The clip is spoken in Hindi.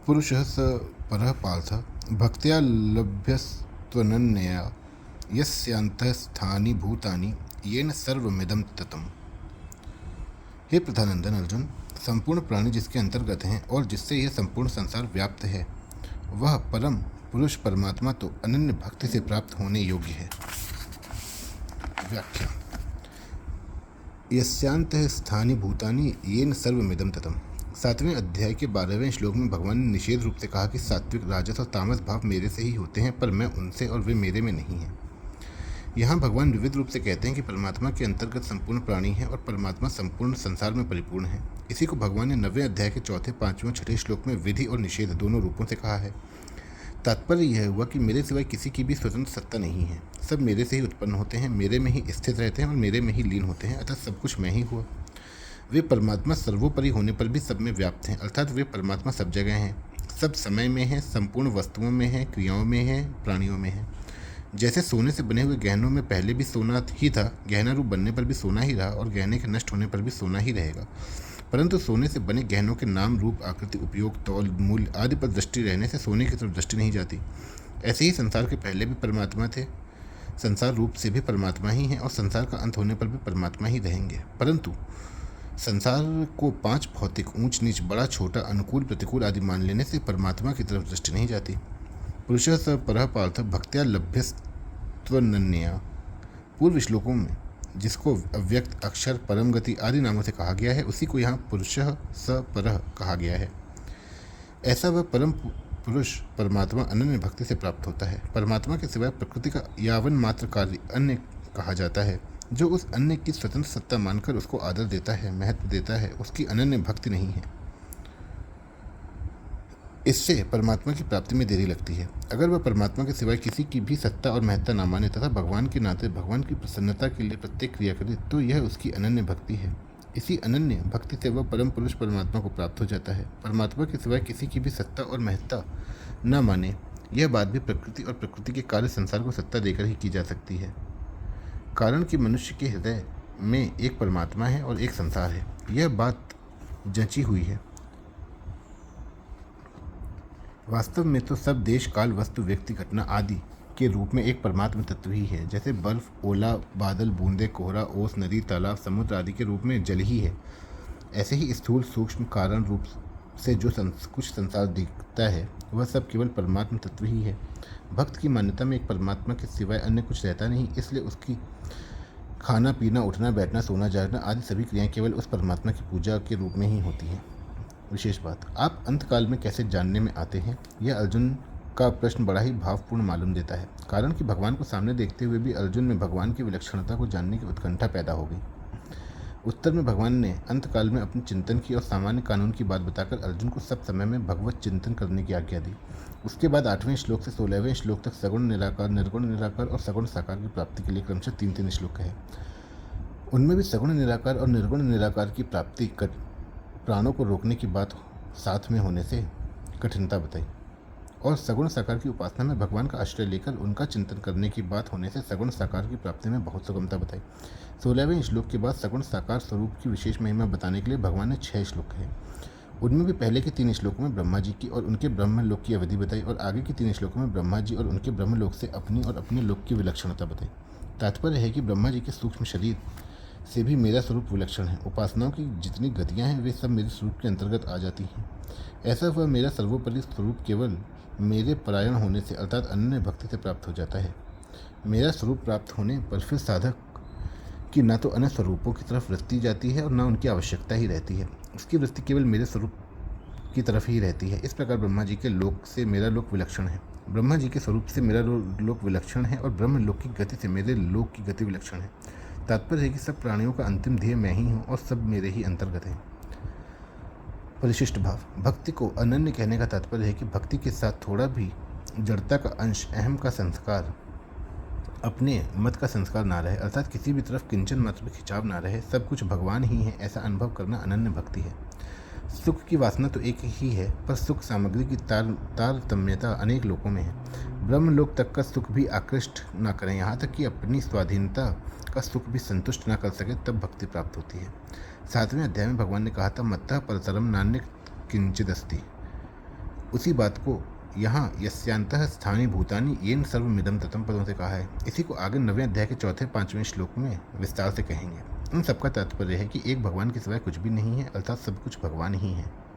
पुरुषः स परः पार्थ भक्त्या लभ्यस्त्वनन्यया यस्यान्तःस्थानि भूतानि येन सर्वमिदं ततम्। हे प्रधानंदन अर्जुन, संपूर्ण प्राणी जिसके अंतर्गत हैं और जिससे यह संपूर्ण संसार व्याप्त है, वह परम पुरुष परमात्मा तो अनन्य भक्ति से प्राप्त होने योग्य है। व्याख्या। यस्यांतः स्थानि भूतानि येन सर्वमिदं ततम्। 7वें अध्याय के 12वें श्लोक में भगवान ने निषेध रूप से कहा कि सात्विक, राजस और तामस भाव मेरे से ही होते हैं, पर मैं उनसे और वे मेरे में नहीं हैं। यहाँ भगवान विविध रूप से कहते हैं कि परमात्मा के अंतर्गत संपूर्ण प्राणी है और परमात्मा संपूर्ण संसार में परिपूर्ण है। इसी को भगवान ने 9वें अध्याय के 4, 5 और 6 श्लोक में विधि और निषेध दोनों रूपों से कहा है। तात्पर्य यह हुआ कि मेरे सिवाय किसी की भी स्वतंत्र सत्ता नहीं है। सब मेरे से ही उत्पन्न होते हैं, मेरे में ही स्थित रहते हैं और मेरे में ही लीन होते हैं, अतः सब कुछ मैं ही हुआ। वे परमात्मा सर्वोपरि होने पर भी सब में व्याप्त हैं, अर्थात वे परमात्मा सब जगह हैं, सब समय में हैं, संपूर्ण वस्तुओं में हैं, क्रियाओं में हैं, प्राणियों में हैं। जैसे सोने से बने हुए गहनों में पहले भी सोना ही था, गहना रूप बनने पर भी सोना ही रहा और गहने के नष्ट होने पर भी सोना ही रहेगा। परंतु सोने से बने गहनों के नाम, रूप, आकृति, उपयोग, तौल, मूल्य आदि पर दृष्टि रहने से सोने की तरफ दृष्टि नहीं जाती। ऐसे ही संसार के पहले भी परमात्मा थे, संसार रूप से भी परमात्मा ही हैं और संसार का अंत होने पर भी परमात्मा ही रहेंगे। परंतु संसार को 5 भौतिक ऊंच नीच, बड़ा छोटा, अनुकूल प्रतिकूल आदि मान लेने से परमात्मा की तरफ दृष्टि नहीं जाती। पुरुषः स परः पार्थ भक्त्या लभ्यस्त्वनन्यया। पूर्व श्लोकों में जिसको अव्यक्त, अक्षर, परम गति आदि नामों से कहा गया है, उसी को यहाँ पुरुषः स परः कहा गया है। ऐसा वह परम पुरुष परमात्मा अनन्य भक्ति से प्राप्त होता है। परमात्मा के सिवाय प्रकृति का यावन मात्र कार्य अन्य कहा जाता है। जो उस अन्य की स्वतंत्र सत्ता मानकर उसको आदर देता है, महत्व देता है, उसकी अनन्य भक्ति नहीं है। इससे परमात्मा की प्राप्ति में देरी लगती है। अगर वह परमात्मा के सिवाय किसी की भी सत्ता और महत्ता न माने तथा भगवान के नाते भगवान की प्रसन्नता के लिए प्रत्येक क्रिया करे, तो यह उसकी अनन्य भक्ति है। इसी अनन्य भक्ति से वह परम पुरुष परमात्मा को प्राप्त हो जाता है। परमात्मा के सिवाय किसी की भी सत्ता और महत्ता न माने, यह बात भी प्रकृति और प्रकृति के कार्य संसार को सत्ता देकर ही की जा सकती है। कारण कि मनुष्य के हृदय में एक परमात्मा है और एक संसार है, यह बात जंची हुई है। वास्तव में तो सब देश, काल, वस्तु, व्यक्ति, घटना आदि के रूप में एक परमात्मा तत्व ही है। जैसे बर्फ, ओला, बादल, बूंदे, कोहरा, ओस, नदी, तालाब, समुद्र आदि के रूप में जल ही है, ऐसे ही स्थूल सूक्ष्म कारण रूप से जो कुछ संसार दिखता है, वह सब केवल परमात्मा तत्व ही है। भक्त की मान्यता में एक परमात्मा के सिवाय अन्य कुछ रहता नहीं, इसलिए उसकी खाना, पीना, उठना, बैठना, सोना, जागना आदि सभी क्रियाएं केवल उस परमात्मा की पूजा के रूप में ही होती हैं। विशेष बात, आप अंतकाल में कैसे जानने में आते हैं, यह अर्जुन का प्रश्न बड़ा ही भावपूर्ण मालूम देता है। कारण कि भगवान को सामने देखते हुए भी अर्जुन में भगवान की विलक्षणता को जानने की उत्कंठा पैदा हो गई। उत्तर में भगवान ने अंतकाल में अपने चिंतन की और सामान्य कानून की बात बताकर अर्जुन को सब समय में भगवत चिंतन करने की आज्ञा दी। उसके बाद 8वें श्लोक से 16वें श्लोक तक सगुण निराकार, निर्गुण निराकार और सगुण साकार की प्राप्ति के लिए क्रमशः 3-3 श्लोक है। उनमें भी सगुण निराकार और निर्गुण निराकार की प्राप्ति कर प्राणों को रोकने की बात साथ में होने से कठिनता बताई और सगुण साकार की उपासना में भगवान का आश्रय लेकर उनका चिंतन करने की बात होने से सगुण साकार की प्राप्ति में बहुत सुगमता बताई। 16वें श्लोक के बाद सगुण साकार स्वरूप की विशेष महिमा बताने के लिए भगवान ने 6 श्लोक कहे। उनमें भी पहले के 3 श्लोकों में ब्रह्मा जी की और उनके ब्रह्मलोक की अवधि बताई और आगे के 3 श्लोकों में ब्रह्मा जी और उनके ब्रह्मलोक से अपनी और अपने लोक की विलक्षणता बताई। तात्पर्य है कि ब्रह्मा जी के सूक्ष्म शरीर से भी मेरा स्वरूप विलक्षण है। उपासनाओं की जितनी गतियाँ हैं, वे सब मेरे स्वरूप के अंतर्गत आ जाती हैं। ऐसा वह मेरा सर्वोपरि स्वरूप केवल मेरे परायण होने से अर्थात अनन्य भक्ति से प्राप्त हो जाता है। मेरा स्वरूप प्राप्त होने पर फिर साधक की न तो अन्य स्वरूपों की तरफ वृत्ति जाती है और न उनकी आवश्यकता ही रहती है। उसकी वृत्ति केवल मेरे स्वरूप की तरफ ही रहती है। इस प्रकार ब्रह्मा जी के लोक से मेरा लोक विलक्षण है, ब्रह्मा जी के स्वरूप से मेरा लोक विलक्षण है और ब्रह्म लोक की गति से मेरे लोक की गति विलक्षण है। तात्पर्य है कि सब प्राणियों का अंतिम ध्येय मैं ही हूँ और सब मेरे ही अंतर्गत है। परिशिष्ट भाव, भक्ति को अनन्य कहने का तात्पर्य है कि भक्ति के साथ थोड़ा भी जड़ता का अंश, अहम का संस्कार, अपने मत का संस्कार ना रहे, अर्थात किसी भी तरफ किंचन मात्र भी खिंचाव ना रहे, सब कुछ भगवान ही है, ऐसा अनुभव करना अनन्य भक्ति है। सुख की वासना तो एक ही है, पर सुख सामग्री की तारतम्यता अनेक लोकों में है। ब्रह्मलोक तक का सुख भी आकृष्ट न करें, यहाँ तक कि अपनी स्वाधीनता का सुख भी संतुष्ट न कर सके, तब भक्ति प्राप्त होती है। 7वें अध्याय में भगवान ने कहा था, मत्तः परतरम नान्य किंचिदस्ति। उसी बात को यहाँ यस्यांतः स्थानी भूतानि येन सर्वमिदं ततं पदों से कहा है। इसी को आगे 9वें अध्याय के चौथे 5वें श्लोक में विस्तार से कहेंगे। इन सबका तात्पर्य है कि एक भगवान के सिवाय कुछ भी नहीं है, अर्थात सब कुछ भगवान ही है।